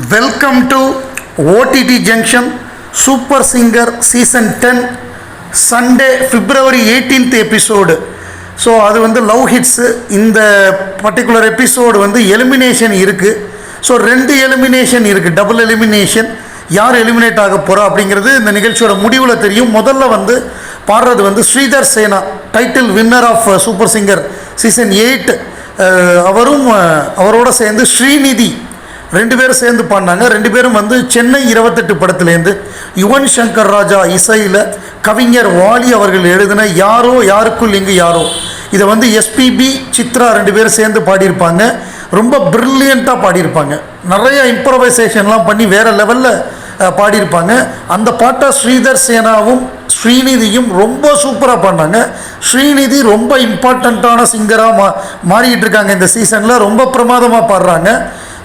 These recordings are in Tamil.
Welcome to OTT junction super singer season 10 Sunday February 18th episode. So அது வந்து லவ் ஹிட்ஸு. இந்த பர்டிகுலர் எபிசோடு வந்து எலிமினேஷன் இருக்குது. ஸோ 2 எலிமினேஷன் இருக்குது, டபுள் எலிமினேஷன். யார் எலிமினேட் ஆக போகிறா அப்படிங்கிறது இந்த நிகழ்ச்சியோட முடிவில் தெரியும். முதல்ல வந்து பாடுறது வந்து Sridhar Sena, title winner of super singer season 8. அவரோட சேர்ந்து ஸ்ரீநிதி 2 பேரும் சேர்ந்து பாடினாங்க. 2 பேரும் வந்து சென்னை 28 படத்துலேருந்து யுவன் சங்கர் ராஜா இசையில் கவிஞர் வாலி அவர்கள் எழுதின யாரோ யாருக்குள் இங்கு யாரோ, இதை வந்து எஸ்பிபி சித்ரா 2 பேரும் சேர்ந்து பாடியிருப்பாங்க. ரொம்ப ப்ரில்லியண்ட்டாக பாடியிருப்பாங்க. நிறைய இம்ப்ரவைசேஷன்லாம் பண்ணி வேறு லெவலில் பாடியிருப்பாங்க. அந்த பாட்டை ஸ்ரீதர் சேனாவும் ஸ்ரீநிதியும் ரொம்ப சூப்பராக பாடினாங்க. ஸ்ரீநிதி ரொம்ப இம்பார்ட்டண்ட்டான சிங்கராக மாறிக்கிட்டு இருக்காங்க இந்த சீசனில். ரொம்ப பிரமாதமாக பாடுறாங்க.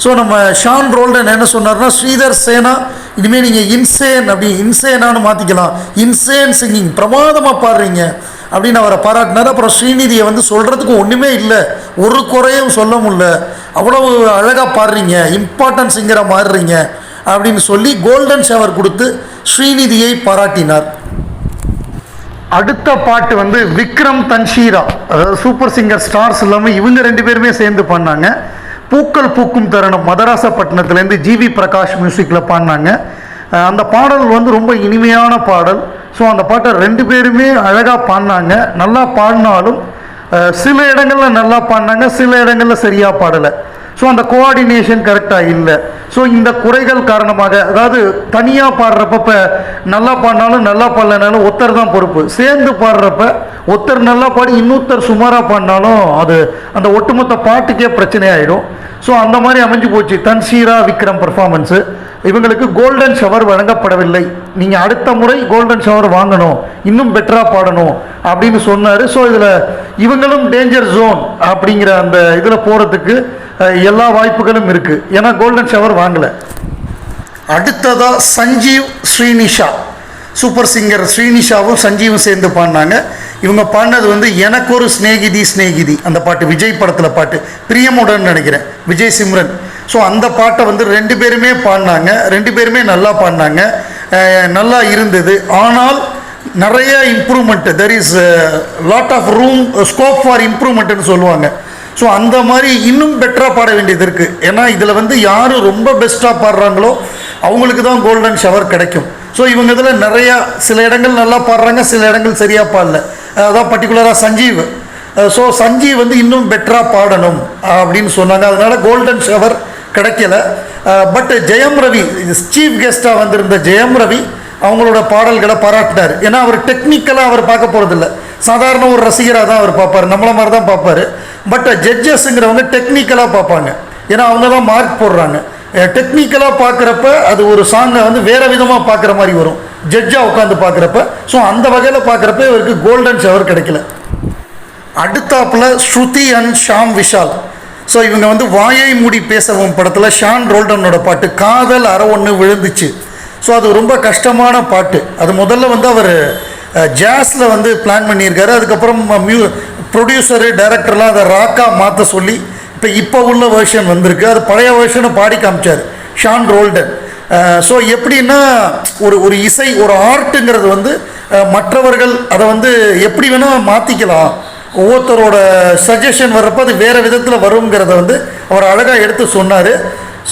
ஸோ நம்ம ஷான் ரோல்டன் என்ன சொன்னார்னா, ஸ்ரீதர் சேனா இனிமேல் நீங்கள் இன்சேனான்னு மாற்றிக்கலாம், இன்சேன் சிங்கிங் பிரமாதமாக பாடுறீங்க அப்படின்னு அவரை பாராட்டினார். அப்புறம் ஸ்ரீநிதியை வந்து சொல்கிறதுக்கு ஒன்றுமே இல்லை, ஒரு குறையும் சொல்ல முடியல, அவ்வளவு அழகாக பாடுறீங்க, இம்பார்ட்டன்ட் சிங்கராக மாறுறீங்க அப்படின்னு சொல்லி கோல்டன் ஷவர் கொடுத்து ஸ்ரீநிதியை பாராட்டினார். அடுத்த பாட்டு வந்து விக்ரம் தன்ஷீரா, அதாவது சூப்பர் சிங்கர் ஸ்டார்ஸ் இல்லாமல் இவங்க 2 பேருமே சேர்ந்து பாடினாங்க. பூக்கள் பூக்கும் தருணம் மதராசப்பட்டினத்துலேருந்து ஜிவி பிரகாஷ் மியூசிக்கில் பாடினாங்க. அந்த பாடல் வந்து ரொம்ப இனிமையான பாடல். ஸோ அந்த பாட்டை 2 பேருமே அழகாக பாடினாங்க. நல்லா பாடினாலும் சில இடங்களில் நல்லா பாடினாங்க, சில இடங்களில் சரியாக பாடலை. ஸோ அந்த கோஆர்டினேஷன் கரெக்டாக இல்லை. ஸோ இந்த குறைகள் காரணமாக, அதாவது தனியாக பாடுறப்ப நல்லா பாடினாலும் நல்லா பாடலைனாலும் ஒருத்தர் தான் பொறுப்பு. சேர்ந்து பாடுறப்ப ஒருத்தர் நல்லா பாடி இன்னொருத்தர் சுமாராக பாடினாலும் அது அந்த ஒட்டுமொத்த பாட்டுக்கே பிரச்சனையாயிடும். ஸோ அந்த மாதிரி அமைஞ்சு போச்சு தன்ஷீரா விக்ரம் பர்ஃபார்மன்ஸு. இவங்களுக்கு கோல்டன் ஷவர் வழங்கப்படவில்லை. நீங்கள் அடுத்த முறை கோல்டன் ஷவர் வாங்கணும், இன்னும் பெட்டராக பாடணும் அப்படின்னு சொன்னார். ஸோ இதில் இவங்களும் டேஞ்சர் ஜோன் அப்படிங்கிற அந்த இதில் போகிறதுக்கு எல்லா வாய்ப்புகளும் இருக்குது, ஏன்னா கோல்டன் ஷவர் வாங்கலை. அடுத்ததாக சஞ்சீவ் ஸ்ரீனிஷா, சூப்பர் சிங்கர் ஸ்ரீனிஷாவும் சஞ்சீவும் சேர்ந்து பாடினாங்க. இவங்க பாடினது வந்து எனக்கு ஒரு ஸ்நேகிதி அந்த பாட்டு, விஜய் படத்தில் பாட்டு, பிரியமுடன் நினைக்கிறேன், விஜய் சிம்ரன். ஸோ அந்த பாட்டை வந்து 2 பேருமே பாடினாங்க. 2 பேருமே நல்லா பாடினாங்க, நல்லா இருந்தது. ஆனால் நிறைய improvement, there is lot of room, scope for இம்ப்ரூவ்மெண்ட்டுன்னு சொல்லுவாங்க. ஸோ அந்த மாதிரி இன்னும் பெட்டராக பாட வேண்டியது இருக்குது. ஏன்னா இதில் வந்து யார் ரொம்ப பெஸ்ட்டாக பாடுறாங்களோ அவங்களுக்கு தான் கோல்டன் ஷவர் கிடைக்கும். ஸோ இவங்க இதில் நிறையா, சில இடங்கள் நல்லா பாடுறாங்க, சில இடங்கள் சரியாக பாடல. அதான் பர்டிகுலராக சஞ்சீவ். ஸோ சஞ்சீவ் வந்து இன்னும் பெட்டராக பாடணும் அப்படின்னு சொன்னாங்க, அதனால் கோல்டன் ஷவர் கிடைக்கல. பட் ஜெயம் ரவி, சீஃப் கெஸ்ட்டாக வந்திருந்த ஜெயம் ரவி அவங்களோட பாடல்களை பாராட்டினார். ஏன்னா அவர் டெக்னிக்கலாக அவர் பார்க்க போகிறதில்ல, சாதாரண ஒரு ரசிகராக தான் அவர் பார்ப்பார், நம்மளை மாதிரி தான் பார்ப்பார். பட் ஜட்ஜஸ்ங்கிறவங்க டெக்னிக்கலாக பார்ப்பாங்க, ஏன்னா அவங்க தான் மார்க் போடுறாங்க. டெக்னிக்கலாக பார்க்குறப்ப அது ஒரு சாங்கை வந்து வேறு விதமாக பார்க்குற மாதிரி வரும் ஜட்ஜாக உட்காந்து பார்க்குறப்ப. ஸோ அந்த வகையில் பார்க்குறப்ப இவருக்கு கோல்டன் ஷவர் கிடைக்கல. அடுத்தாப்பில் ஸ்ருதி அண்ட் ஷாம் விஷால். ஸோ இவங்க வந்து வாயை மூடி பேசவும் படத்தில் ஷான் ரோல்டனோட பாட்டு காதல் அற ஒன்று விழுந்துச்சு. ஸோ அது ரொம்ப கஷ்டமான பாட்டு. அது முதல்ல வந்து அவர் ஜாஸில் வந்து பிளான் பண்ணியிருக்காரு. அதுக்கப்புறம் ப்ரொடியூசரு டைரக்டர்லாம் அதை ராக்காக மாற்ற சொல்லி இப்போ உள்ள வேர்ஷன் வந்திருக்கு. அது பழைய வேர்ஷனை பாடி காமிச்சார் ஷான் ரோல்டன். ஸோ எப்படின்னா ஒரு இசை, ஒரு ஆர்ட்டுங்கிறது வந்து மற்றவர்கள் அதை வந்து எப்படி வேணால் மாற்றிக்கலாம், ஒவ்வொருத்தரோட சஜஷன் வர்றப்போ அது வேறு விதத்தில் வருங்கிறத வந்து அவர் அழகாக எடுத்து சொன்னார்.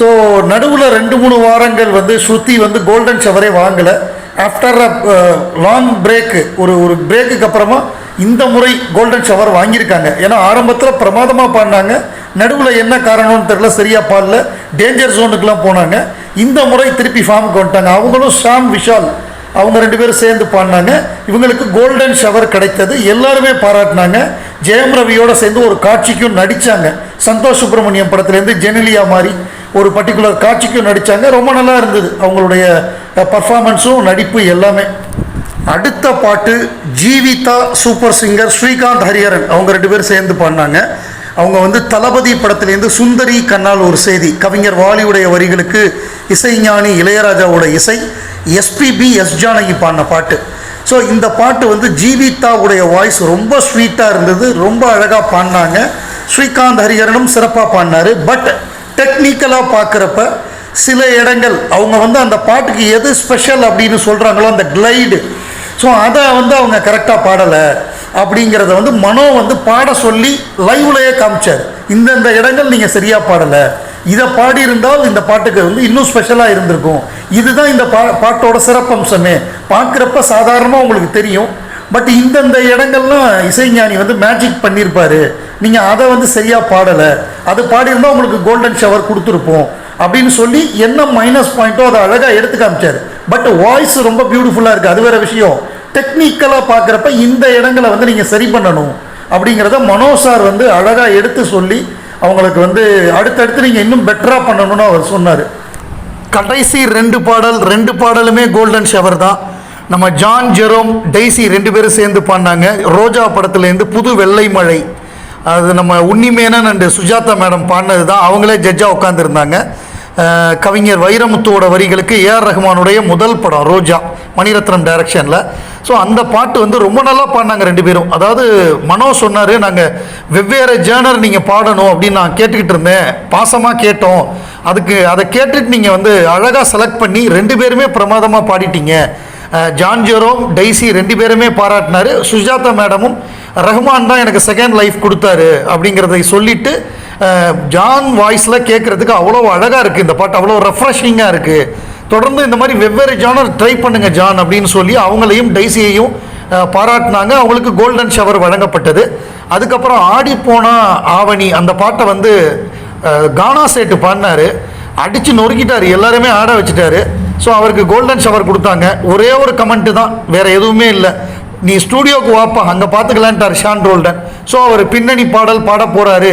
ஸோ நடுவில் 2-3 வாரங்கள் வந்து ஸ்ருதி வந்து கோல்டன் ஷவரே வாங்கலை. ஆஃப்டர் லாங் பிரேக்கு, ஒரு பிரேக்குக்கு அப்புறமா இந்த முறை கோல்டன் ஷவர் வாங்கியிருக்காங்க. ஏன்னா ஆரம்பத்தில் பிரமாதமாக பாடினாங்க, நடுவில் என்ன காரணம்னு தெரியல, சரியாக பாடல, டேஞ்சர் ஜோனுக்கெலாம் போனாங்க. இந்த முறை திருப்பி ஃபார்முக்கு வந்துட்டாங்க. அவங்களும் ஷாம் விஷால் அவங்க 2 பேரும் சேர்ந்து பாடினாங்க. இவங்களுக்கு கோல்டன் ஷவர் கிடைத்தது, எல்லாருமே பாராட்டினாங்க. ஜெயம் ரவியோடு சேர்ந்து ஒரு காட்சிக்கும் நடித்தாங்க. சந்தோஷ் சுப்ரமணியம் படத்துலேருந்து ஜெனிலியா மாதிரி ஒரு பர்டிகுலர் காட்சிக்கும் நடித்தாங்க. ரொம்ப நல்லா இருந்தது அவங்களுடைய பர்ஃபார்மன்ஸும் நடிப்பு எல்லாமே. அடுத்த பாட்டு ஜீவிதா, சூப்பர் சிங்கர் ஸ்ரீகாந்த் ஹரிஹரன் அவங்க 2 பேரும் சேர்ந்து பாடினாங்க. அவங்க வந்து தளபதி படத்துலேருந்து சுந்தரி கண்ணால் ஒரு செய்தி, கவிஞர் வாலியுடைய வரிகளுக்கு இசைஞானி இளையராஜாவோட இசை, எஸ்பிபி எஸ் ஜானகி பாடின பாட்டு. ஸோ இந்த பாட்டு வந்து ஜீவிதாவுடைய வாய்ஸ் ரொம்ப ஸ்வீட்டாக இருந்தது, ரொம்ப அழகாக பாடினாங்க. ஸ்ரீகாந்த் ஹரிஹரனும் சிறப்பாக பாடினார். பட் டெக்னிக்கலாக பார்க்குறப்ப சில இடங்கள் அவங்க வந்து அந்த பாட்டுக்கு எது ஸ்பெஷல் அப்படின்னு சொல்கிறாங்களோ அந்த கிளைடு, ஸோ அதை வந்து அவங்க கரெக்டாக பாடலை அப்படிங்கிறத வந்து மனோ வந்து பாட சொல்லி லைவ்லையே காமிச்சார். இந்தந்த இடங்கள் நீங்கள் சரியாக பாடலை, இதை பாடியிருந்தால் இந்த பாட்டுக்கு வந்து இன்னும் ஸ்பெஷலாக இருந்திருக்கும், இதுதான் இந்த பாட்டோட சிறப்பம்சமே. பார்க்குறப்ப சாதாரணமாக உங்களுக்கு தெரியும், பட் இந்தந்த இடங்கள்லாம் இசைஞானி வந்து மேஜிக் பண்ணியிருப்பார், நீங்கள் அதை வந்து சரியாக பாடலை, அது பாடியிருந்தால் உங்களுக்கு கோல்டன் ஷவர் கொடுத்துருப்போம் அப்படின்னு சொல்லி என்ன மைனஸ் பாயிண்ட்டோ அதை அழகாக எடுத்து காமிச்சார். பட் வாய்ஸ் ரொம்ப பியூட்டிஃபுல்லாக இருக்குது, அது வேறு விஷயம். டெக்னிக்கலாக பார்க்குறப்ப இந்த இடங்களை வந்து நீங்கள் சரி பண்ணணும் அப்படிங்கிறத மனோ சார் வந்து அழகாக எடுத்து சொல்லி அவங்களுக்கு வந்து அடுத்தடுத்து நீங்கள் இன்னும் பெட்டராக பண்ணணும்னு அவர் சொன்னார். கடைசி ரெண்டு பாடலுமே கோல்டன் ஷவர் தான். நம்ம ஜான் ஜெரோம் டெய்ஸி 2 பேரும் சேர்ந்து பாடினாங்க. ரோஜா படத்துலேருந்து புது வெள்ளை மழை, அது நம்ம உன்னிமேனன் அண்டு சுஜாதா மேடம் பாடினது தான். அவங்களே ஜட்ஜாக உட்காந்துருந்தாங்க. கவிஞர் வைரமுத்துவோட வரிகளுக்கு ஏஆர் ரஹ்மானுடைய முதல் படம் ரோஜா, மணிரத்னம் டைரக்ஷனில். ஸோ அந்த பாட்டு வந்து ரொம்ப நல்லா பாடினாங்க 2 பேரும். அதாவது மனோ சொன்னார், நாங்கள் வெவ்வேறு ஜேர்னர் நீங்கள் பாடணும் அப்படின்னு நான் கேட்டுக்கிட்டு இருந்தேன், பாசமாக கேட்டோம், அதை கேட்டுட்டு நீங்கள் வந்து அழகாக செலக்ட் பண்ணி 2 பேருமே பிரமாதமாக பாடிட்டீங்க. ஜான் ஜெரோம் டெய்ஸி 2 பேருமே பாராட்டினார். சுஜாதா மேடமும் ரஹ்மான் தான் எனக்கு செகண்ட் லைஃப் கொடுத்தாரு அப்படிங்கிறதை சொல்லிவிட்டு, ஜான் வாய்ஸில் கேட்குறதுக்கு அவ்வளோ அழகாக இருக்குது இந்த பாட்டு, அவ்வளோ ரெஃப்ரெஷிங்காக இருக்குது, தொடர்ந்து இந்த மாதிரி வெவ்வேறு ஜானர் ட்ரை பண்ணுங்கள் ஜான் அப்படின்னு சொல்லி அவங்களையும் டெய்ஸியையும் பாராட்டினாங்க. அவங்களுக்கு கோல்டன் ஷவர் வழங்கப்பட்டது. அதுக்கப்புறம் ஆடி போனா ஆவணி அந்த பாட்டை வந்து கானா சேட்டு பாடினார், அடித்து நொறுக்கிட்டார், எல்லாருமே ஆட வச்சுட்டாரு. ஸோ அவருக்கு கோல்டன் ஷவர் கொடுத்தாங்க. ஒரே ஒரு கமெண்ட்டு தான், வேறு எதுவுமே இல்லை, நீ ஸ்டூடியோவுக்கு வாப்பா அங்கே பார்த்துக்கலான்ட்டார் ஷான் ரோல்டன். ஸோ அவர் பின்னணி பாடல் பாட போகிறாரு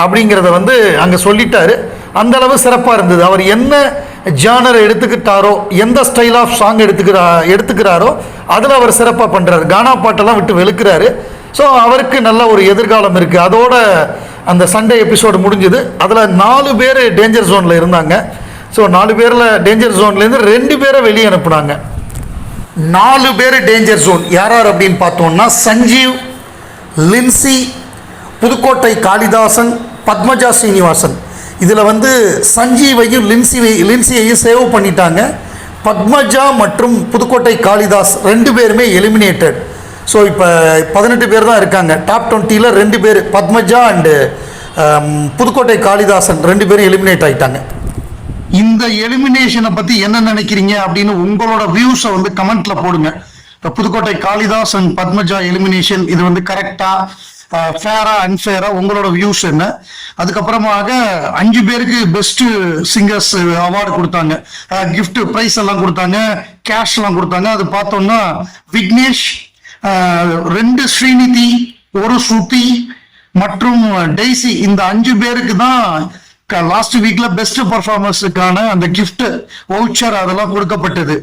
அப்படிங்கிறத வந்து அங்கே சொல்லிட்டாரு. அந்தளவு சிறப்பாக இருந்தது. அவர் என்ன ஜானர் எடுத்துக்கிட்டாரோ, எந்த ஸ்டைல் ஆஃப் சாங் எடுத்துக்கிறாரோ அதில் அவர் சிறப்பாக பண்ணுறாரு. கானா பாட்டெல்லாம் விட்டு வெளுக்கிறாரு. ஸோ அவருக்கு நல்ல ஒரு எதிர்காலம் இருக்குது. அதோட அந்த சண்டே எபிசோடு முடிஞ்சுது. அதில் 4 பேர் டேஞ்சர் ஜோனில் இருந்தாங்க. ஸோ 4 பேரில் டேஞ்சர் ஜோன்லேருந்து 2 பேரை வெளியே அனுப்புனாங்க. 4 பேர் டேஞ்சர் ஜோன் யார் யார் அப்படின்னு பார்த்தோம்னா சஞ்சீவ், லின்சி, புதுக்கோட்டை காளிதாசன், பத்மஜா ஸ்ரீனிவாசன். இதில் வந்து சஞ்சீவையும் லின்சியையும் சேவ் பண்ணிட்டாங்க. பத்மஜா மற்றும் புதுக்கோட்டை காளிதாஸ் 2 பேருமே எலிமினேட்டட். ஸோ இப்போ 18 பேர் தான் இருக்காங்க. டாப் 20ல் 2 பேர் பத்மஜா அண்டு புதுக்கோட்டை காளிதாசன் 2 பேரும் எலிமினேட் ஆகிட்டாங்க. இந்த எலிமினேஷனை பற்றி என்ன நினைக்கிறீங்க அப்படின்னு உங்களோட வியூஸை வந்து கமெண்ட்ல போடுங்க. இப்போ புதுக்கோட்டை காளிதாஸ் அண்ட் பத்மஜா எலிமினேஷன் இது வந்து கரெக்டா, ஃபேரா, அன்ஃபேரா, உங்களோட வியூஸ் என்ன? அதுக்கப்புறமாக 5 பேருக்கு பெஸ்ட் சிங்கர்ஸ் அவார்டு கொடுத்தாங்க, கிஃப்ட் பிரைஸ் எல்லாம் கொடுத்தாங்க, கேஷ் எல்லாம் கொடுத்தாங்க. அது பார்த்தோம்னா விக்னேஷ், 2 ஸ்ரீநிதி, 1 ஸ்ருதி மற்றும் டெய்ஸி, இந்த 5 பேருக்கு தான் லாஸ்ட் வீக்ல பெஸ்ட் பர்ஃபார்மன்ஸுக்கான அந்த கிஃப்ட் வவுச்சர் அதெல்லாம் கொடுக்கப்பட்டது.